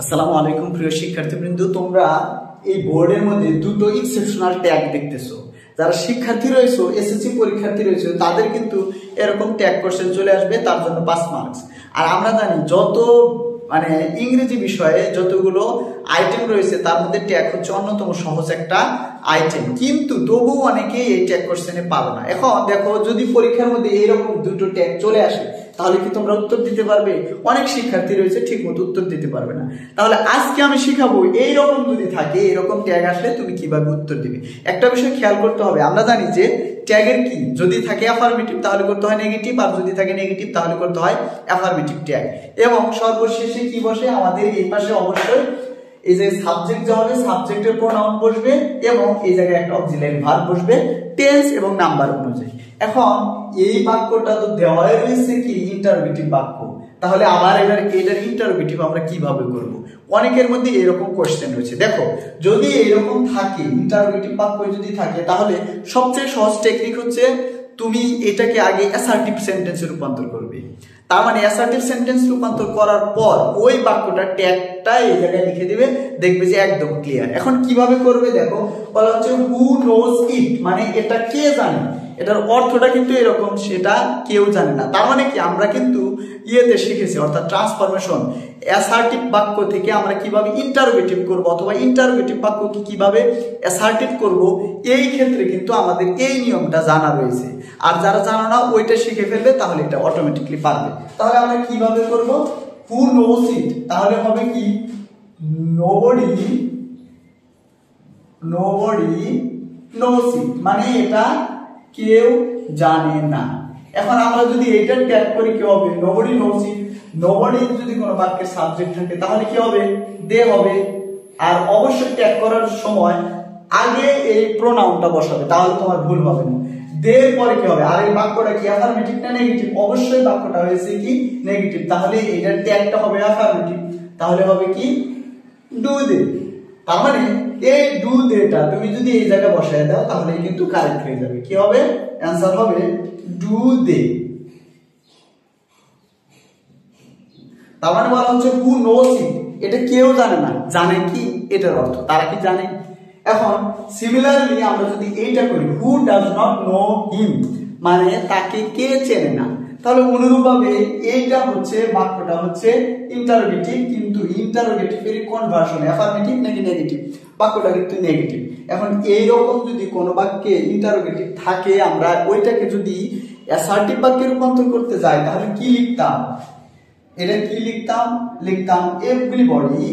আসসালামু আলাইকুম প্রিয় শিক্ষার্থীবৃন্দ, তোমরা এই বোর্ডের মধ্যে দুটো এক্সেপশনাল ট্যাগ দেখতেছো। যারা শিক্ষার্থী রয়েছে, এসএসসি পরীক্ষার্থী রয়েছে, তাদের কিন্তু এরকম ট্যাগ কোশ্চেন চলে আসবে, তার জন্য 5 মার্কস। আর আমরা জানি যত ইংরেজি বিষয়ে যতগুলো আইটেম রয়েছে তার মধ্যে ট্যাগ হচ্ছে অন্যতম সহজ একটা আইটেম, কিন্তু তবুও অনেকে এই ট্যাগ কোশ্চেনে পারো না। এখন দেখো, যদি পরীক্ষার মধ্যে এইরকম দুটো ট্যাগ চলে আসে তাহলে কি তোমরা উত্তর দিতে পারবে? অনেক শিক্ষার্থী রয়েছে ঠিক মতো উত্তর দিতে পারবে না। তাহলে আজকে আমি শিখাবো এইরকম যদি থাকে, এরকম ট্যাগ আসলে তুমি কিভাবে উত্তর দিবে। একটা বিষয় খেয়াল করতে হবে, আমরা জানি যে ট্যাগের কি যদি থাকে অ্যাফার্মেটিভ তাহলে করতে হয় নেগেটিভ, আর যদি থাকে নেগেটিভ তাহলে করতে হয় অ্যাফার্মেটিভ ট্যাগ। এবং সর্বশেষে কি বসে আমাদের এই পাশে অবশ্যই এই যে সাবজেক্ট যা হবে সাবজেক্টের প্রোনাউন বসবে এবং এই জায়গায় একটা অক্সিলারি ভার্ব বসবে টেন্স এবং নাম্বার অনুযায়ী। এখন এই বাক্যটা তো দেওয়াই রয়েছে কি ইন্টারোগেটিভ বাক্য, তাহলে আবার এটার ইন্টারোগেটিভ আমরা কিভাবে করব? অনেকের মধ্যে এরকম কোশ্চেন রয়েছে। দেখো, যদি এরকম থাকে ইন্টারোগেটিভ বাক্য যদি থাকে তাহলে সবচেয়ে সহজ টেকনিক হচ্ছে তুমি এটাকে আগে অ্যাসার্টিভ সেন্টেন্সে রূপান্তর করবে। তার মানে অ্যাসার্টিভ সেন্টেন্স রূপান্তর করার পর ওই বাক্যটা ট্যাগটা এই জায়গায় লিখে দিবে, দেখবে যে একদম ক্লিয়ার। এখন কিভাবে করবে দেখো, বলা হচ্ছে হু নোজ ইট, মানে এটা কে জানে। এটার অর্থটা কিন্তু এরকম, সেটা কেউ জানে না। তার মানে কি আমরা কিন্তু ইয়েতে শিখেছি, অর্থাৎ ট্রান্সফরমেশন। অ্যাসার্টিভ বাক্য থেকে আমরা কিভাবে ইন্টারোগেটিভ করব অথবা ইন্টারোগেটিভ বাক্যকে কিভাবে অ্যাসার্টিভ করব, এই ক্ষেত্রে কিন্তু আমাদের এই নিয়মটা জানা রয়েছে। আর যারা জানো না ওইটা শিখে ফেলবে তাহলে এটা অটোমেটিকলি পারবে। তাহলে আমরা কিভাবে করব? হু নোজ ইট, তাহলে হবে কি নোবডি নোজ ইট, মানে এটা কেউ জানে না। এখন আমরা যদি এইটা ট্যাগ করি কি হবে? Nobody knows it. নোবডি যদি কোনো বাক্যের সাবজেক্ট থাকে তাহলে কি হবে? দে হবে। আর অবশ্যই ট্যাগ করার সময় আগে এই প্রোনাউনটা বসাবে, তাহলে তোমার ভুল হবে না। দের পরে কি হবে? আর এই বাক্যটা কি অ্যাফার্মেটিভ না নেগেটিভ? অবশ্যই বাক্যটা হয়েছে কি নেগেটিভ, তাহলে এটার ট্যাগটা হবে অ্যাফার্মেটিভ। তাহলে হবে কি ডু দে। তার মানে এই ডু দেটা তুমি যদি এই জায়গায় বসায় দাও তাহলে কিন্তু কারেক্ট হয়ে যাবে। কি হবে? অ্যানসার হবে ডু দে। তার মানে বলা হচ্ছে হু নোজ ইট, এটা কেউ জানে না। জানে কি এটার অর্থ, তারা কি জানে? এখন সিমিলারলি আমরা যদি এইটা করি who does not know him, মানে তাকে কে চেনে না, তাহলে অনুরূপভাবে এইটা হচ্ছে বাক্যটা হচ্ছে ইন্টারোগেটিভ, কিন্তু ইন্টারোগেটিভের কোন ভার্সন, অ্যাফার্মেটিভ নাকি নেগেটিভ? বাক্যটা কিন্তু নেগেটিভ। এখন এইরকম যদি কোনো বাক্যে ইন্টারোগেটিভ থাকে, আমরা ওইটাকে যদি অ্যাসার্টিভ বাক্যে রূপান্তর করতে যাই তাহলে কি লিখতাম? এটা কি লিখতাম? লিখতাম এভরিবডি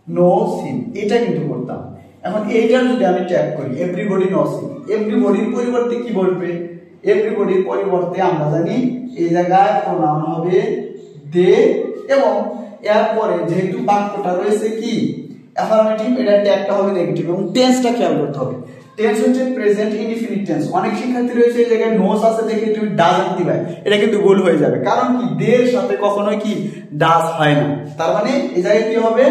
নোজ হিম, এটা কিন্তু করতাম। এখন এইটার যদি আমি ট্যাগ করি এভরিবডি নোজ হিম, এভরিবডির পরিবর্তে কি বলবে? এভরিবডির পরিবর্তে আমরা জানি এই জায়গায় প্রোনাউন হবে দে, এবং এরপরে যেহেতু বাক্যটা রয়েছে কি অ্যাফার্মেটিভ, এটা ট্যাগটা হবে নেগেটিভ। এবং টেন্সটা খেয়াল করতে হবে, টেন্স হচ্ছে প্রেজেন্ট ইনডিফিনিট টেন্স। অনেক শিক্ষার্থী রয়েছে এই জায়গায় নোজ আছে দেখে তুমি ডাজন্ট দিবে, এটা কিন্তু ভুল হয়ে যাবে। কারণ কি দের সাথে কখনোই কি ডাজ হয় না। তার মানে এই জায়গায় কি হবে?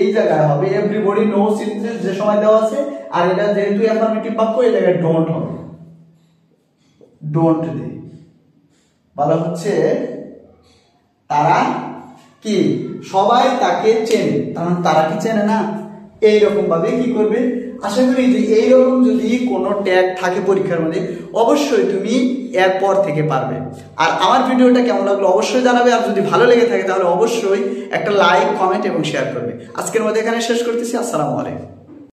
এই জায়গায় হবে এভরিবডি নোজ ইট যে সময় দেওয়া আছে, আর এটা যেহেতু অ্যাফার্মেটিভ বাক্য এই জায়গায় ডোন্ট হবে, ডোন্ট দে। বলা হচ্ছে তারা কি সবাই তাকে চেনে, কারণ তারা কি চেনে না? এইরকম ভাবে কি করবে? আশা করি যে এইরকম যদি কোনো ট্যাগ থাকে পরীক্ষার মধ্যে অবশ্যই তুমি এরপর থেকে পারবে। আর আমার ভিডিওটা কেমন লাগলো অবশ্যই জানাবে, আর যদি ভালো লেগে থাকে তাহলে অবশ্যই একটা লাইক, কমেন্ট এবং শেয়ার করবে। আজকের মধ্যে এখানে শেষ করতেছি। আসসালামু আলাইকুম।